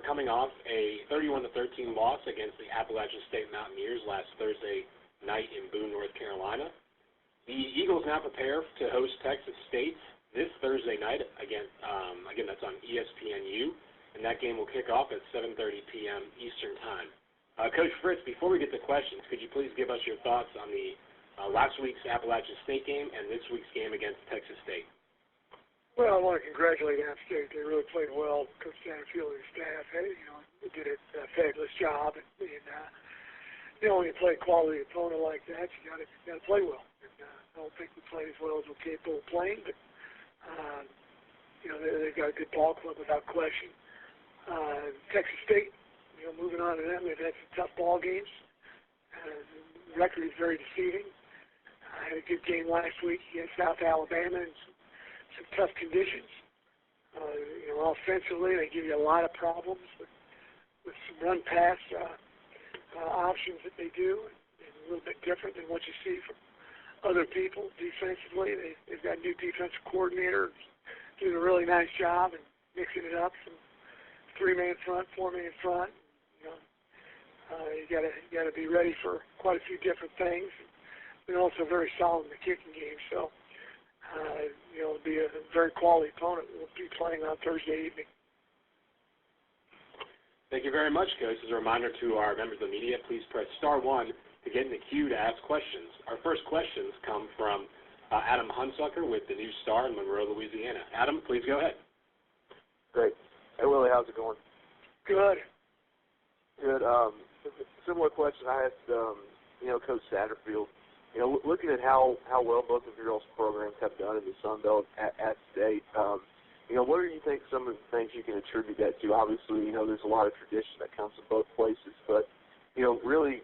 are coming off a 31-13 loss against the Appalachian State Mountaineers last Thursday night in Boone, North Carolina. The Eagles now prepare to host Texas State this Thursday night. Again, that's on ESPNU, and that game will kick off at 7:30 p.m. Eastern Time. Coach Fritz, before we get to questions, could you please give us your thoughts on the last week's Appalachian State game and this week's game against Texas State? Well, I want to congratulate App State. They really played well. Coach Stanfield and his staff, they did a fabulous job. And when you play a quality opponent like that, you got to play well. And, I don't think we played as well as we're capable of playing, but they've got a good ball club without question. Texas State, moving on to them, they've had some tough ball games. The record is very deceiving. I had a good game last week against South Alabama and some tough conditions. Offensively, they give you a lot of problems with some run-pass options that they do, and a little bit different than what you see from other people. Defensively, they've got a new defensive coordinator doing a really nice job and mixing it up from 3-man front, 4-man front. You got to be ready for quite a few different things. And also very solid in the kicking game. So, it'll be a very quality opponent we'll be playing on Thursday evening. Thank you very much, Coach. As a reminder to our members of the media, please press *1 to get in the queue to ask questions. Our first questions come from Adam Hunsucker with the New Star in Monroe, Louisiana. Adam, please go ahead. Great. Hey, Willie, how's it going? Good. Good. Similar question I asked, Coach Satterfield. Looking at how well both of your programs have done in the Sun Belt at State, what do you think some of the things you can attribute that to? Obviously, there's a lot of tradition that comes from both places, but, really,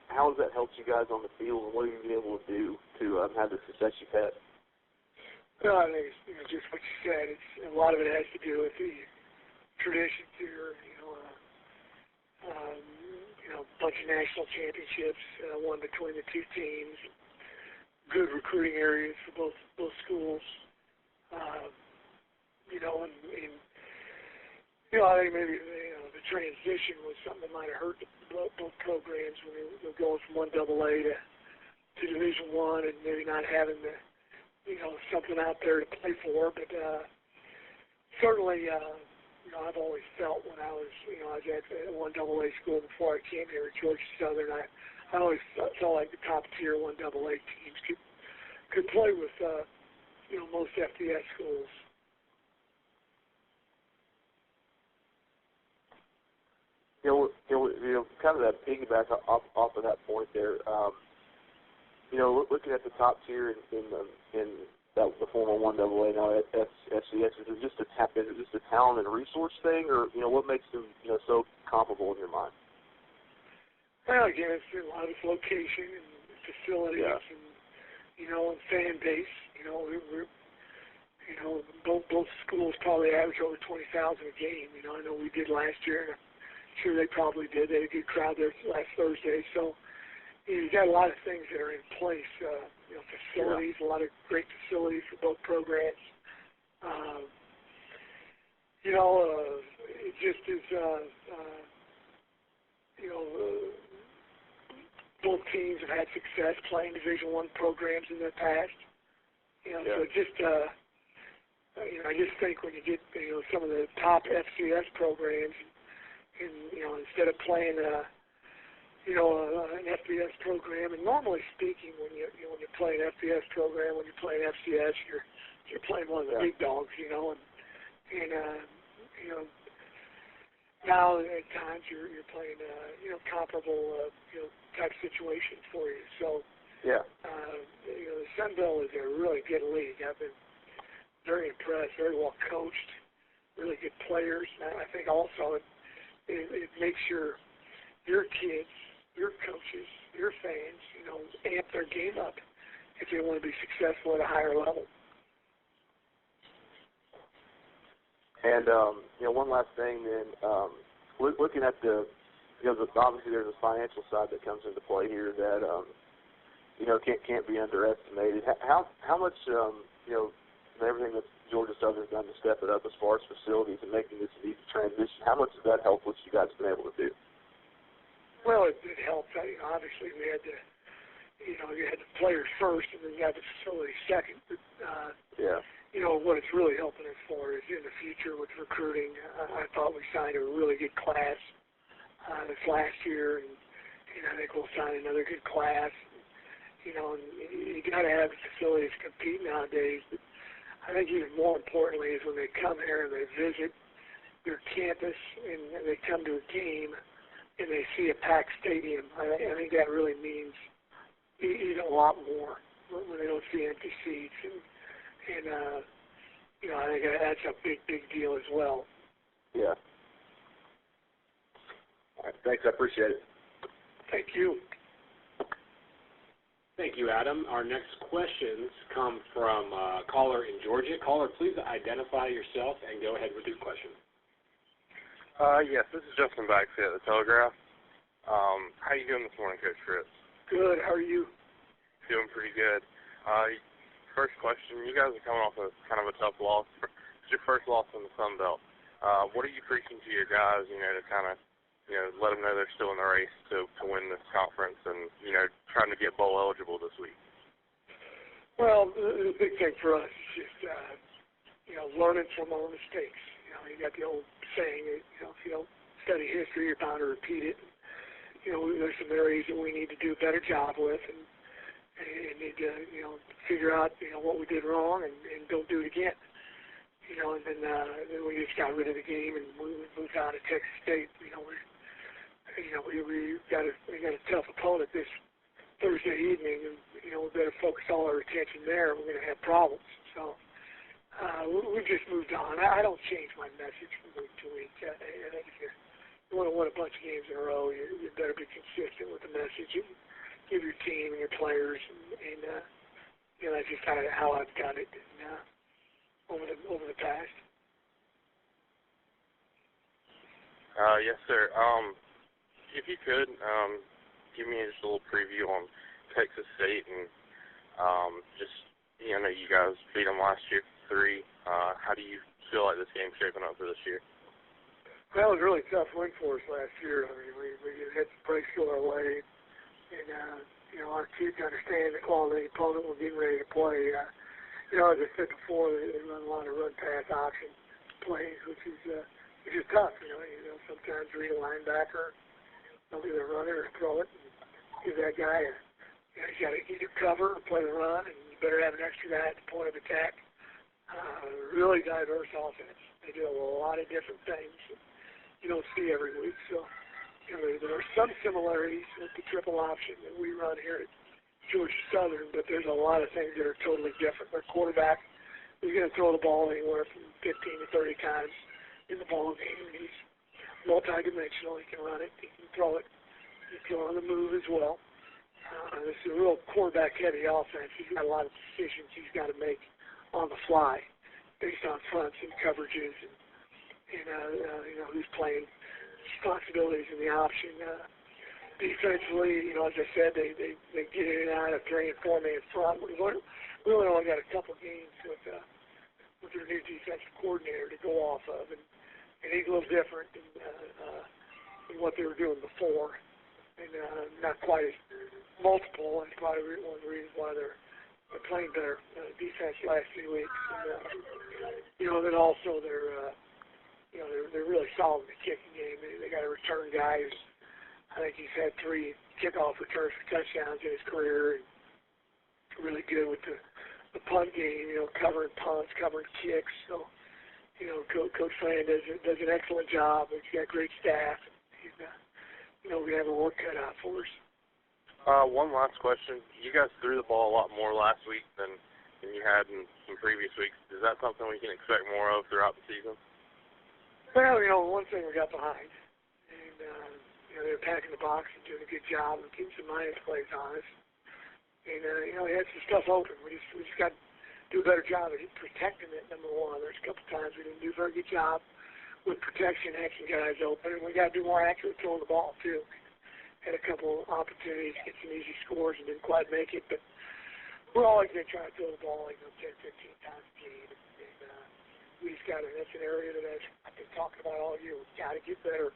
how has that helped you guys on the field, and what have you been able to do to have the success you've had? Well, I think it's just what you said. A lot of it has to do with the traditions here, a bunch of national championships won between the two teams, good recruiting areas for both schools. I think maybe the transition was something that might have hurt both programs when they were going from 1AA to Division I and maybe not having the something out there to play for. But certainly, I've always felt when I was at 1AA school before I came here at Georgia Southern, I always felt like the top tier 1AA teams could play with most FBS schools. Kind of that piggyback off of that point there. Looking at the top tier in the former 1AA now at FCS, is it just a talent and resource thing, or what makes them so comparable in your mind? Well, again, it's a lot of its location and facilities and fan base. Both schools probably average over 20,000 a game. I know we did last year, and I'm sure they probably did. They had a good crowd there last Thursday. So you've got a lot of things that are in place. Facilities, a lot of great facilities for both programs. It just is, both teams have had success playing Division I programs in the past. So just, I just think when you get, some of the top FCS programs, and instead of playing an FBS program, and normally speaking, when you play an FBS program, when you play an FCS, you're playing one of the big dogs, now at times you're playing comparable type situations for you. So the Sun Belt is a really good league. I've been very impressed, very well coached, really good players. And I think also it makes your kids, your coaches, your fans, amp their game up if they want to be successful at a higher level. And one last thing, then, looking at obviously there's a financial side that comes into play here that can't be underestimated. How much and everything that Georgia Southern's done to step it up as far as facilities and making this an easy transition, how much does that help what you guys have been able to do? Well, it helps. Obviously, we had to, you had the players first, and then you had the facility second. But, what it's really helping us for is in the future with recruiting. I thought we signed a really good class this last year, and I think we'll sign another good class. And you got to have the facilities to compete nowadays. But I think even more importantly is when they come here and they visit your campus and they come to a game and they see a packed stadium. I think that really means even a lot more when they don't see empty seats. And I think that's a big, big deal as well. Yeah. All right, thanks. I appreciate it. Thank you. Thank you, Adam. Our next questions come from a caller in Georgia. Caller, please identify yourself and go ahead with your question. Yes, this is Justin Baxter at the Telegraph. How you doing this morning, Coach Fritz? Good. How are you? Doing pretty good. First question, you guys are coming off a kind of a tough loss. It's your first loss in the Sun Belt. What are you preaching to your guys, to kind of, let them know they're still in the race to win this conference and, trying to get bowl eligible this week? Well, the big thing for us is just, learning from our mistakes. You got the old saying, if you don't study history, you're bound to repeat it. There's some areas that we need to do a better job with and need to, figure out, what we did wrong and don't do it again. And then we just got rid of the game and we moved on to Texas State. We got a tough opponent this Thursday evening, and we better focus all our attention there. We're going to have problems. So we just moved on. I don't change my message from week to week. I think if you want to win a bunch of games in a row, you better be consistent with the message and give your team and your players, and that's just kind of how I've done it over the past. Yes, sir. If you could, give me just a little preview on Texas State and I know you guys beat them last year 3. How do you feel like this game's shaping up for this year? Well, it was a really tough win for us last year. I mean, we had some breaks go our way, and our kids understand the quality of the opponent we're getting ready to play. As I said before, they run a lot of run-pass option plays, which is tough. Sometimes read a linebacker, they'll either run it or throw it, and give that guy he's got to either cover or play the run, and you better have an extra guy at the point of attack. Really diverse offense. They do a lot of different things that you don't see every week. So there are some similarities with the triple option that we run here at Georgia Southern, but there's a lot of things that are totally different. Their quarterback is going to throw the ball anywhere from 15 to 30 times in the ball game. He's multidimensional. He can run it. He can throw it. He can on the move as well. This is a real quarterback-heavy offense. He's got a lot of decisions he's got to make on the fly based on fronts and coverages and who's playing responsibilities in the option. Defensively, as I said, they get in and out of 3 and 4 man front. We really only got a couple games with their new defensive coordinator to go off of, and he's a little different than what they were doing before, and not quite as multiple. That's probably one of the reasons why they're playing better defense last few weeks. And then also they're really solid in the kicking game. They got a return guy who's, I think he's had 3 kickoff returns for touchdowns in his career, and really good with the punt game, covering punts, covering kicks. So, Coach Fran does an excellent job. He's got great staff. He's, we have a work cut out for us. One last question. You guys threw the ball a lot more last week than you had in some previous weeks. Is that something we can expect more of throughout the season? Well, one thing we got behind, and they were packing the box and doing a good job and keeping some minus plays on us. And we had some stuff open. We just got to do a better job at protecting it. Number one, there's a couple times we didn't do a very good job with protection, having guys open, and we got to do more accurate throwing the ball too. Had a couple opportunities to get some easy scores and didn't quite make it, but we're always going to try to throw the ball, 10, 15 times a game. And we just got to, that's an area that I've been talking about all year. We've got to get better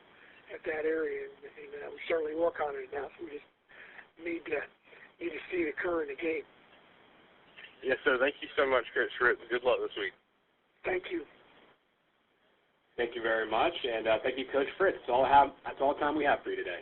at that area, and we certainly work on it now. So we just need to see it occur in the game. Yes, sir. Thank you so much, Coach Fritz. Good luck this week. Thank you. Thank you very much, and thank you, Coach Fritz. That's all the time we have for you today.